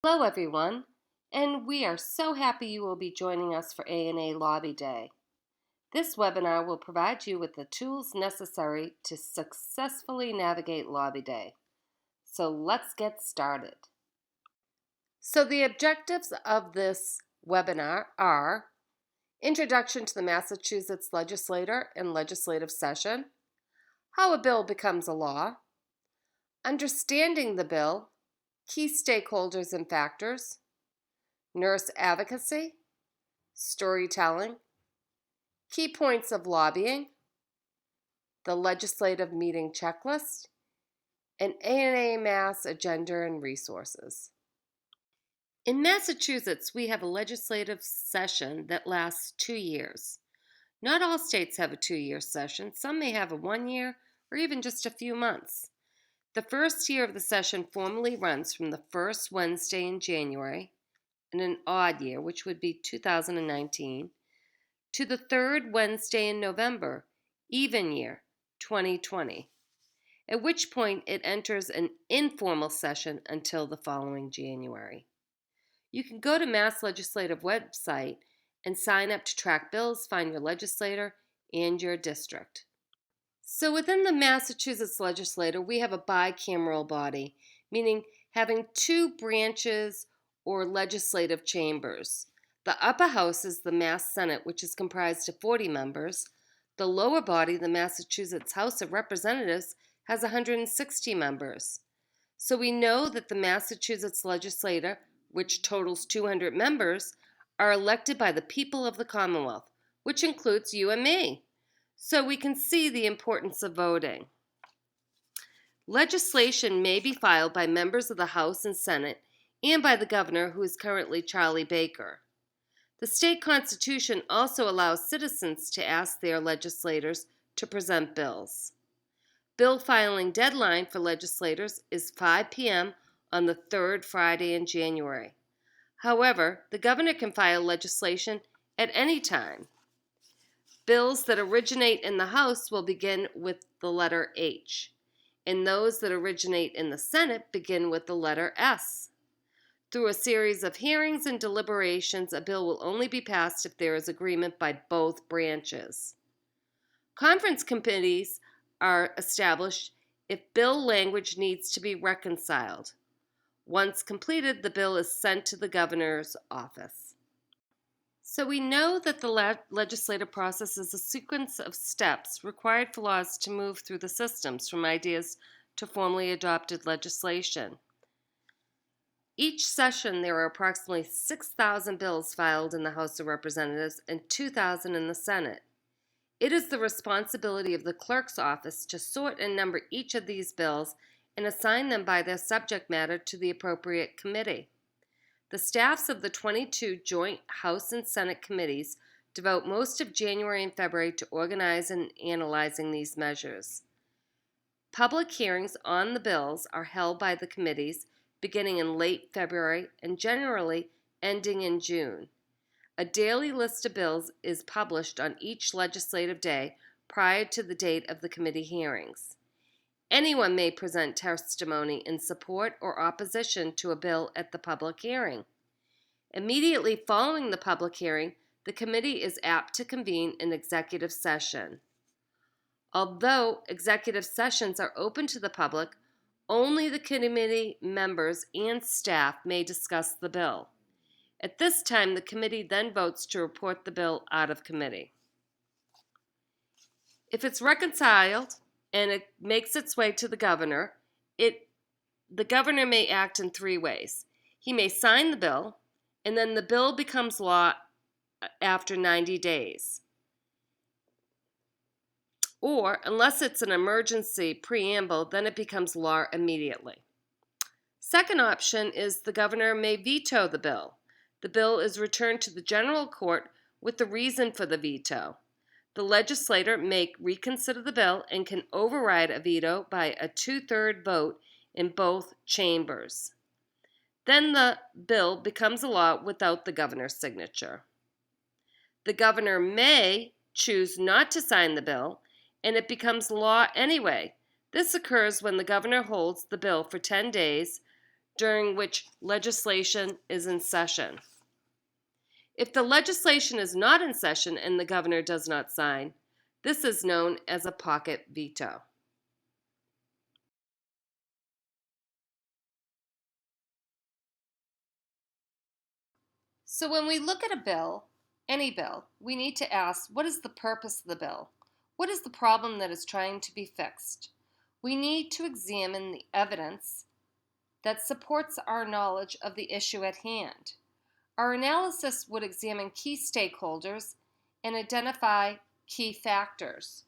Hello everyone, and we are so happy you will be joining us for ANA Lobby Day. This webinar will provide you with the tools necessary to successfully navigate Lobby Day. So let's get started. So the objectives of this webinar are Introduction to the Massachusetts Legislature and Legislative Session, How a Bill Becomes a Law, Understanding the Bill, Key Stakeholders and Factors, Nurse Advocacy, Storytelling, Key Points of Lobbying, the Legislative Meeting Checklist, and ANAMASS Agenda and Resources. In Massachusetts, we have a legislative session that lasts 2 years. Not all states have a 2-year session. Some may have a 1-year or even just a few months. The first year of the session formally runs from the first Wednesday in January, in an odd year, which would be 2019, to the third Wednesday in November, even year, 2020, at which point it enters an informal session until the following January. You can go to Mass Legislative website and sign up to track bills, find your legislator, and your district. So within the Massachusetts legislature, we have a bicameral body, meaning having 2 branches or legislative chambers. The upper house is the Mass Senate, which is comprised of 40 members. The lower body, the Massachusetts House of Representatives, has 160 members. So we know that the Massachusetts legislature, which totals 200 members, are elected by the people of the Commonwealth, which includes you and me. So we can see the importance of voting. Legislation may be filed by members of the House and Senate and by the governor, who is currently Charlie Baker. The state constitution also allows citizens to ask their legislators to present bills. Bill filing deadline for legislators is 5 p.m. on the third Friday in January. However, the governor can file legislation at any time. Bills that originate in the House will begin with the letter H, and those that originate in the Senate begin with the letter S. Through a series of hearings and deliberations, a bill will only be passed if there is agreement by both branches. Conference committees are established if bill language needs to be reconciled. Once completed, the bill is sent to the governor's office. So we know that the legislative process is a sequence of steps required for laws to move through the systems, from ideas to formally adopted legislation. Each session, there are approximately 6,000 bills filed in the House of Representatives and 2,000 in the Senate. It is the responsibility of the clerk's office to sort and number each of these bills and assign them by their subject matter to the appropriate committee. The staffs of the 22 joint House and Senate committees devote most of January and February to organizing and analyzing these measures. Public hearings on the bills are held by the committees beginning in late February and generally ending in June. A daily list of bills is published on each legislative day prior to the date of the committee hearings. Anyone may present testimony in support or opposition to a bill at the public hearing. Immediately following the public hearing, the committee is apt to convene an executive session. Although executive sessions are open to the public, only the committee members and staff may discuss the bill. At this time, the committee then votes to report the bill out of committee. If it's reconciled and it makes its way to the governor, the governor may act in 3 ways. He may sign the bill, and then the bill becomes law after 90 days. Or, unless it's an emergency preamble, then it becomes law immediately. Second option is the governor may veto the bill. The bill is returned to the general court with the reason for the veto. The legislator may reconsider the bill and can override a veto by a 2/3 vote in both chambers. Then the bill becomes a law without the governor's signature. The governor may choose not to sign the bill, and it becomes law anyway. This occurs when the governor holds the bill for 10 days during which legislation is in session. If the legislation is not in session and the governor does not sign, this is known as a pocket veto. So when we look at a bill, any bill, we need to ask, what is the purpose of the bill? What is the problem that is trying to be fixed? We need to examine the evidence that supports our knowledge of the issue at hand. Our analysis would examine key stakeholders and identify key factors.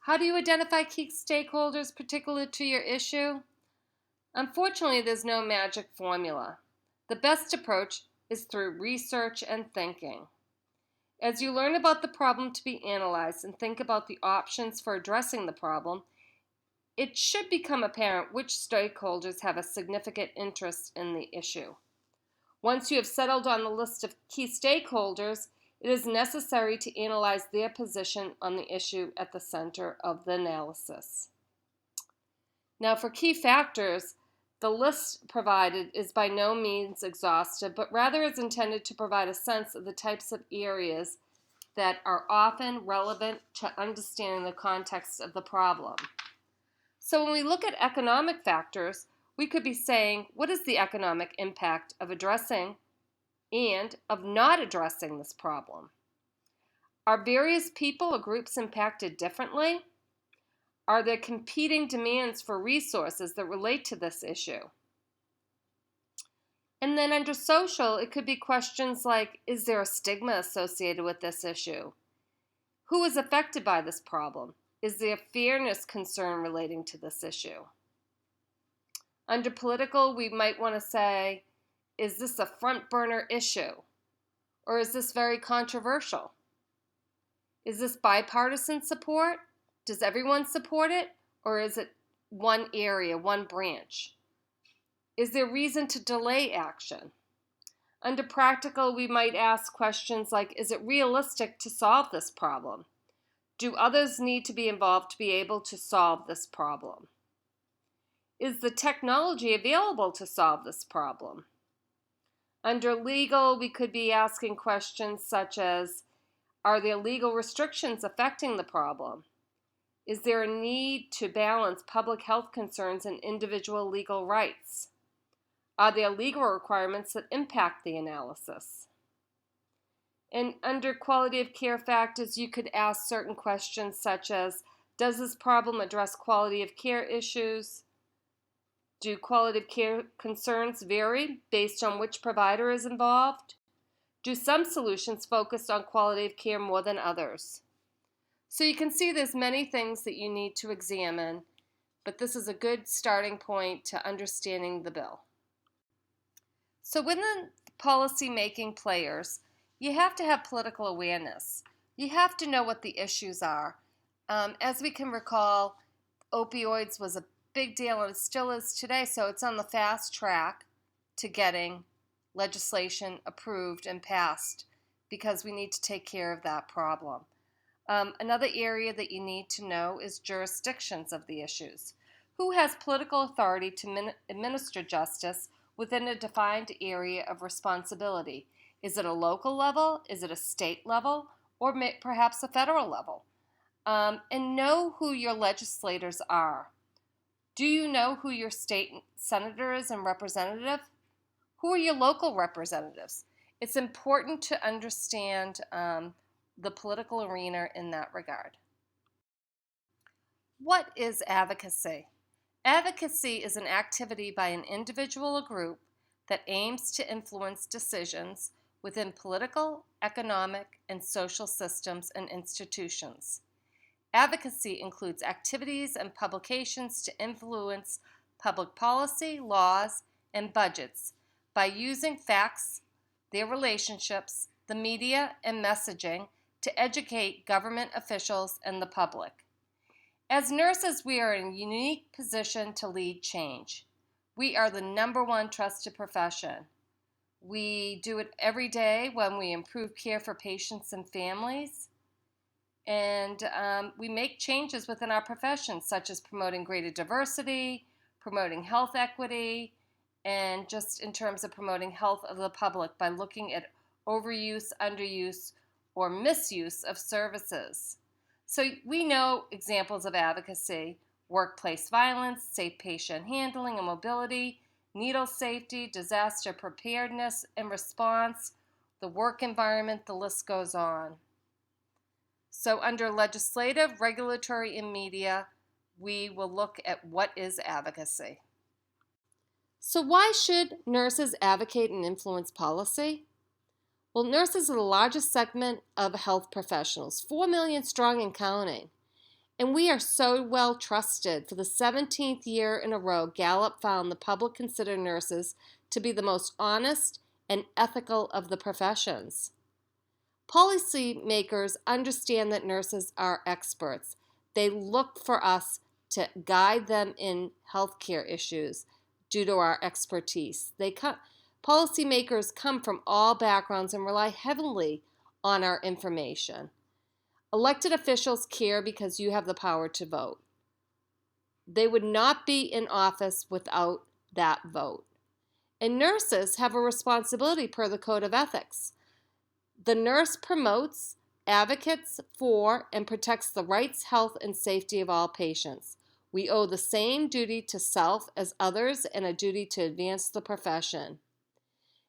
How do you identify key stakeholders particular to your issue? Unfortunately, there's no magic formula. The best approach is through research and thinking. As you learn about the problem to be analyzed and think about the options for addressing the problem, it should become apparent which stakeholders have a significant interest in the issue. Once you have settled on the list of key stakeholders, it is necessary to analyze their position on the issue at the center of the analysis. Now, for key factors, the list provided is by no means exhaustive, but rather is intended to provide a sense of the types of areas that are often relevant to understanding the context of the problem. So when we look at economic factors, we could be saying, what is the economic impact of addressing and of not addressing this problem? Are various people or groups impacted differently? Are there competing demands for resources that relate to this issue? And then under social, it could be questions like, is there a stigma associated with this issue? Who is affected by this problem? Is there a fairness concern relating to this issue? Under political, we might want to say, is this a front burner issue? Or is this very controversial? Is this bipartisan support? Does everyone support it? Or is it one area, one branch? Is there reason to delay action? Under practical, we might ask questions like, is it realistic to solve this problem? Do others need to be involved to be able to solve this problem? Is the technology available to solve this problem? Under legal, we could be asking questions such as, are there legal restrictions affecting the problem? Is there a need to balance public health concerns and individual legal rights? Are there legal requirements that impact the analysis? And under quality of care factors, you could ask certain questions such as, does this problem address quality of care issues? Do quality of care concerns vary based on which provider is involved? Do some solutions focus on quality of care more than others? So you can see there's many things that you need to examine, but this is a good starting point to understanding the bill. So within policy-making players, you have to have political awareness. You have to know what the issues are. As we can recall, opioids was a big deal, and it still is today, so it's on the fast track to getting legislation approved and passed because we need to take care of that problem. Another area that you need to know is jurisdictions of the issues. Who has political authority to administer justice within a defined area of responsibility? Is it a local level? Is it a state level? Or perhaps a federal level? And know who your legislators are. Do you know who your state senator is and representative? Who are your local representatives? It's important to understand the political arena in that regard. What is advocacy? Advocacy is an activity by an individual or group that aims to influence decisions within political, economic, and social systems and institutions. Advocacy includes activities and publications to influence public policy, laws, and budgets by using facts, their relationships, the media, and messaging to educate government officials and the public. As nurses, we are in a unique position to lead change. We are the #1 trusted profession. We do it every day when we improve care for patients and families. And we make changes within our profession, such as promoting greater diversity, promoting health equity, and just in terms of promoting health of the public by looking at overuse, underuse, or misuse of services. So we know examples of advocacy: workplace violence, safe patient handling and mobility, needle safety, disaster preparedness and response, the work environment, the list goes on. So under legislative, regulatory, and media, we will look at what is advocacy. So why should nurses advocate and influence policy? Well, nurses are the largest segment of health professionals, 4 million strong and counting. And we are so well trusted. For the 17th year in a row, Gallup found the public consider nurses to be the most honest and ethical of the professions. Policymakers understand that nurses are experts. They look for us to guide them in healthcare issues due to our expertise. Policymakers come from all backgrounds and rely heavily on our information. Elected officials care because you have the power to vote. They would not be in office without that vote. And nurses have a responsibility per the Code of Ethics. The nurse promotes, advocates for, and protects the rights, health, and safety of all patients. We owe the same duty to self as others and a duty to advance the profession.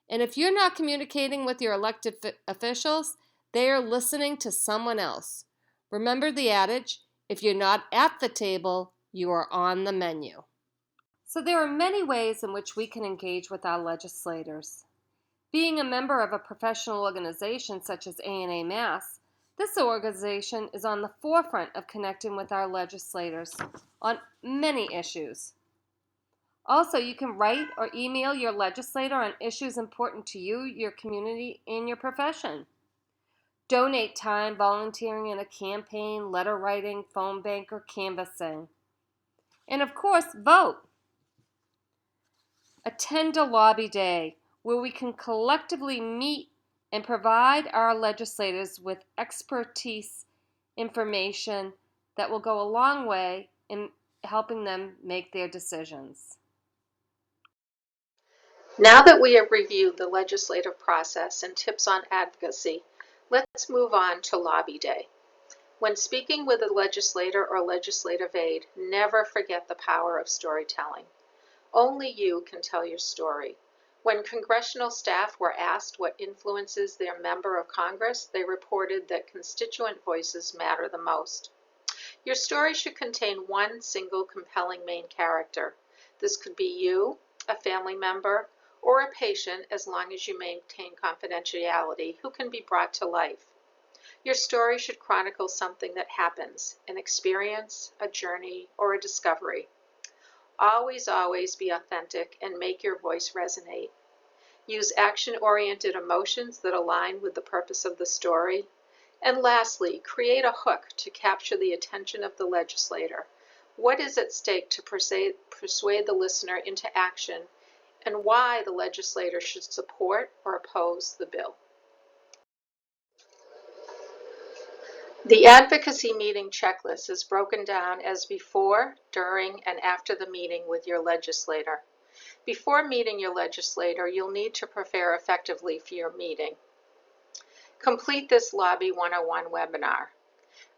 And if you're not communicating with your elected officials, they are listening to someone else. Remember the adage, if you're not at the table, you are on the menu. So there are many ways in which we can engage with our legislators. Being a member of a professional organization such as ANAMASS, this organization is on the forefront of connecting with our legislators on many issues. Also, you can write or email your legislator on issues important to you, your community, and your profession. Donate time volunteering in a campaign, letter writing, phone bank, or canvassing. And of course, vote. Attend a lobby day where we can collectively meet and provide our legislators with expertise information that will go a long way in helping them make their decisions. Now that we have reviewed the legislative process and tips on advocacy, let's move on to Lobby Day. When speaking with a legislator or legislative aide, never forget the power of storytelling. Only you can tell your story. When congressional staff were asked what influences their member of Congress, they reported that constituent voices matter the most. Your story should contain one single compelling main character. This could be you, a family member, or a patient, as long as you maintain confidentiality, who can be brought to life. Your story should chronicle something that happens, an experience, a journey, or a discovery. Always, always be authentic and make your voice resonate. Use action-oriented emotions that align with the purpose of the story. And lastly, create a hook to capture the attention of the legislator. What is at stake to persuade the listener into action, and why the legislator should support or oppose the bill? The advocacy meeting checklist is broken down as before, during, and after the meeting with your legislator. Before meeting your legislator, you'll need to prepare effectively for your meeting. Complete this Lobby 101 webinar.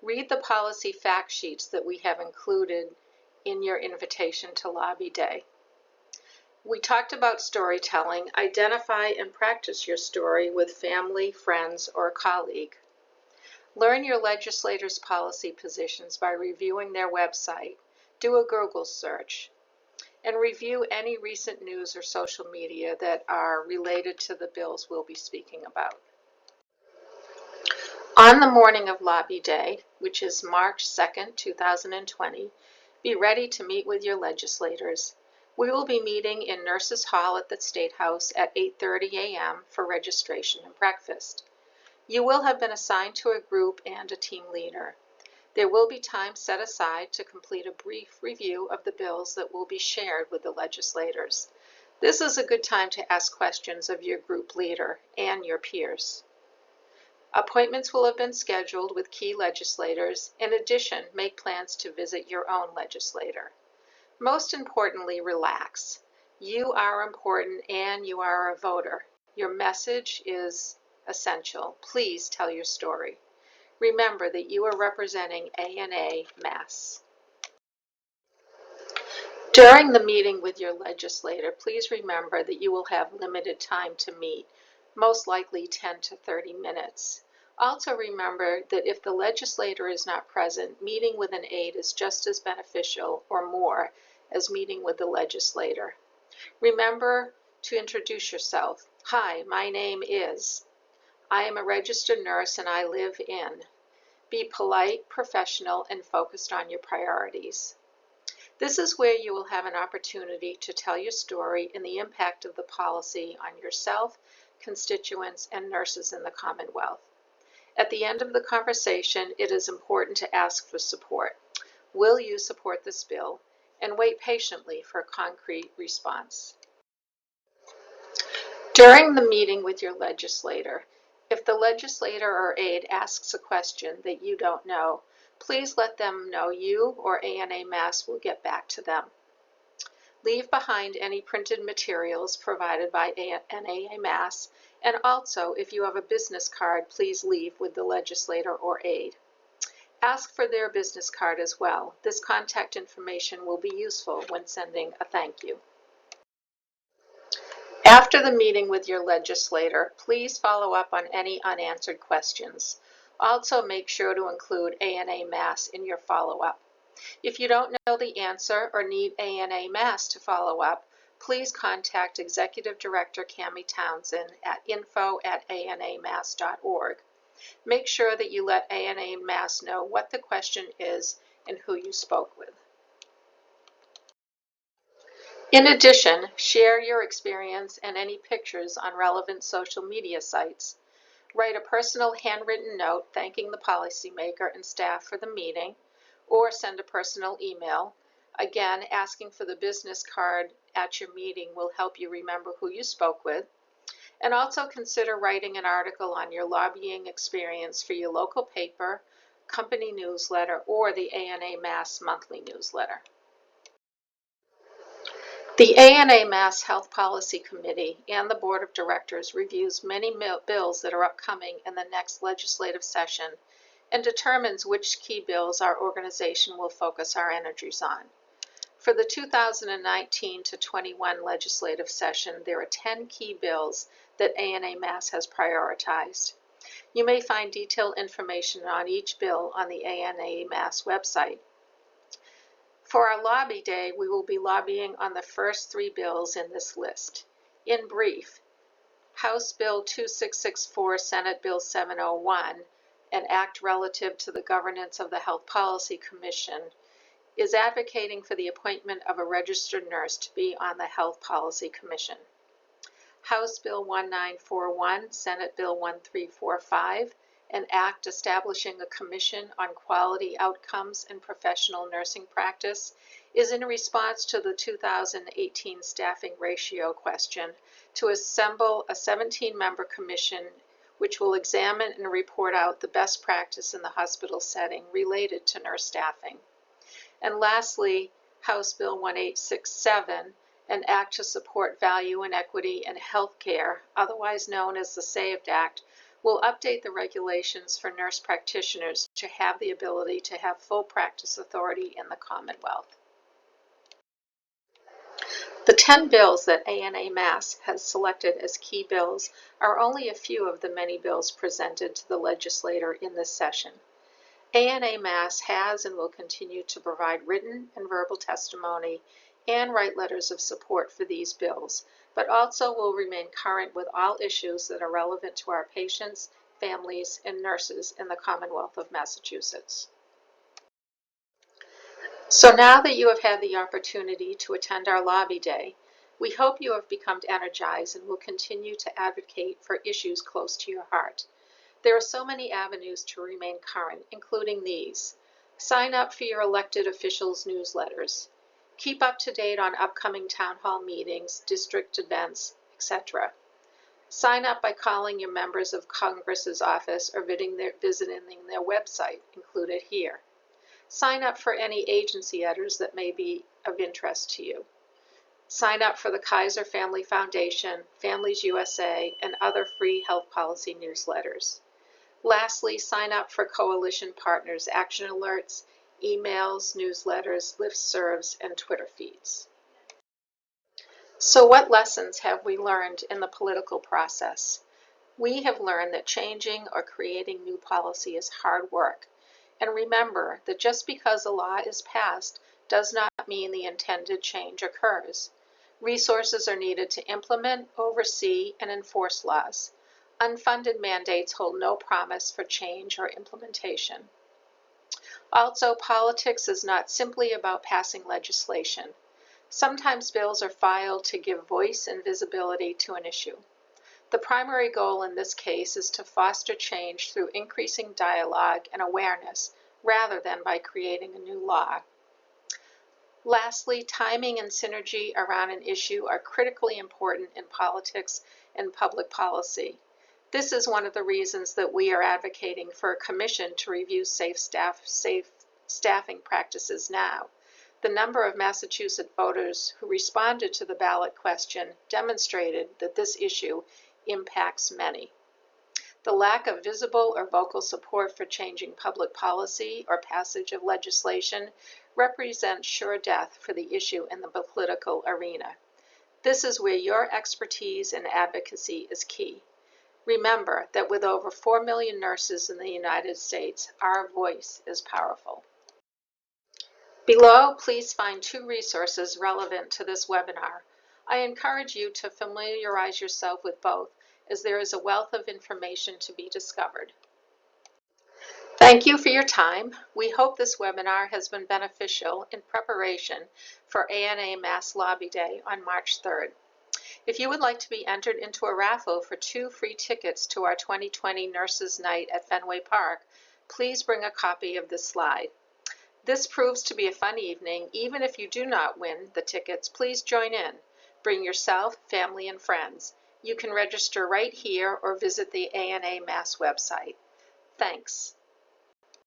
Read the policy fact sheets that we have included in your invitation to Lobby Day. We talked about storytelling. Identify and practice your story with family, friends, or a colleague. Learn your legislator's policy positions by reviewing their website. Do a Google search. And review any recent news or social media that are related to the bills we'll be speaking about. On the morning of Lobby Day, which is March 2nd, 2020, be ready to meet with your legislators. We will be meeting in Nurses Hall at the State House at 8:30 a.m. for registration and breakfast. You will have been assigned to a group and a team leader. There will be time set aside to complete a brief review of the bills that will be shared with the legislators. This is a good time to ask questions of your group leader and your peers. Appointments will have been scheduled with key legislators. In addition, make plans to visit your own legislator. Most importantly, relax. You are important and you are a voter. Your message is essential. Please tell your story. Remember that you are representing ANAMASS. During the meeting with your legislator, please remember that you will have limited time to meet, most likely 10 to 30 minutes. Also remember that if the legislator is not present, meeting with an aide is just as beneficial or more as meeting with the legislator. Remember to introduce yourself. Hi, my name is. I am a registered nurse and I live in. Be polite, professional, and focused on your priorities. This is where you will have an opportunity to tell your story and the impact of the policy on yourself, constituents, and nurses in the Commonwealth. At the end of the conversation, it is important to ask for support. Will you support this bill? And wait patiently for a concrete response. During the meeting with your legislator, if the legislator or aide asks a question that you don't know, please let them know you or ANAMASS will get back to them. Leave behind any printed materials provided by ANAMASS, and also, if you have a business card, please leave with the legislator or aide. Ask for their business card as well. This contact information will be useful when sending a thank you. After the meeting with your legislator, please follow up on any unanswered questions. Also, make sure to include ANAMASS in your follow-up. If you don't know the answer or need ANAMASS to follow up, please contact Executive Director Cami Townsend at info@anamass.org. Make sure that you let ANAMASS know what the question is and who you spoke with. In addition, share your experience and any pictures on relevant social media sites. Write a personal handwritten note thanking the policymaker and staff for the meeting, or send a personal email. Again, asking for the business card at your meeting will help you remember who you spoke with. And also consider writing an article on your lobbying experience for your local paper, company newsletter, or the ANAMASS monthly newsletter. The ANAMASS Health Policy Committee and the Board of Directors reviews many bills that are upcoming in the next legislative session and determines which key bills our organization will focus our energies on. For the 2019 to 21 legislative session, there are 10 key bills that ANAMASS has prioritized. You may find detailed information on each bill on the ANAMASS website. For our lobby day, we will be lobbying on the first 3 bills in this list. In brief, House Bill 2664, Senate Bill 701, an act relative to the governance of the Health Policy Commission, is advocating for the appointment of a registered nurse to be on the Health Policy Commission. House Bill 1941, Senate Bill 1345, an act establishing a commission on quality outcomes and professional nursing practice, is in response to the 2018 staffing ratio question to assemble a 17-member commission which will examine and report out the best practice in the hospital setting related to nurse staffing. And lastly, House Bill 1867, an act to support value and equity in health care, otherwise known as the SAVED Act, will update the regulations for nurse practitioners to have the ability to have full practice authority in the Commonwealth. The 10 bills that ANAMASS has selected as key bills are only a few of the many bills presented to the legislator in this session. ANAMASS has and will continue to provide written and verbal testimony and write letters of support for these bills, but also will remain current with all issues that are relevant to our patients, families, and nurses in the Commonwealth of Massachusetts. So now that you have had the opportunity to attend our lobby day, we hope you have become energized and will continue to advocate for issues close to your heart. There are so many avenues to remain current, including these. Sign up for your elected officials' newsletters. Keep up to date on upcoming town hall meetings, district events, etc. Sign up by calling your members of Congress's office or visiting their website, included here. Sign up for any agency letters that may be of interest to you. Sign up for the Kaiser Family Foundation, Families USA, and other free health policy newsletters. Lastly, sign up for Coalition Partners action alerts, emails, newsletters, listservs, and Twitter feeds. So what lessons have we learned in the political process? We have learned that changing or creating new policy is hard work. And remember that just because a law is passed does not mean the intended change occurs. Resources are needed to implement, oversee, and enforce laws. Unfunded mandates hold no promise for change or implementation. Also, politics is not simply about passing legislation. Sometimes bills are filed to give voice and visibility to an issue. The primary goal in this case is to foster change through increasing dialogue and awareness rather than by creating a new law. Lastly, timing and synergy around an issue are critically important in politics and public policy. This is one of the reasons that we are advocating for a commission to review safe staffing practices now. The number of Massachusetts voters who responded to the ballot question demonstrated that this issue impacts many. The lack of visible or vocal support for changing public policy or passage of legislation represents sure death for the issue in the political arena. This is where your expertise and advocacy is key. Remember that with over 4 million nurses in the United States, our voice is powerful. Below, please find 2 resources relevant to this webinar. I encourage you to familiarize yourself with both, as there is a wealth of information to be discovered. Thank you for your time. We hope this webinar has been beneficial in preparation for ANAMASS Lobby Day on March 3rd. If you would like to be entered into a raffle for 2 free tickets to our 2020 Nurses Night at Fenway Park, please bring a copy of this slide. This proves to be a fun evening. Even if you do not win the tickets, please join in. Bring yourself, family, and friends. You can register right here or visit the ANAMASS website. Thanks.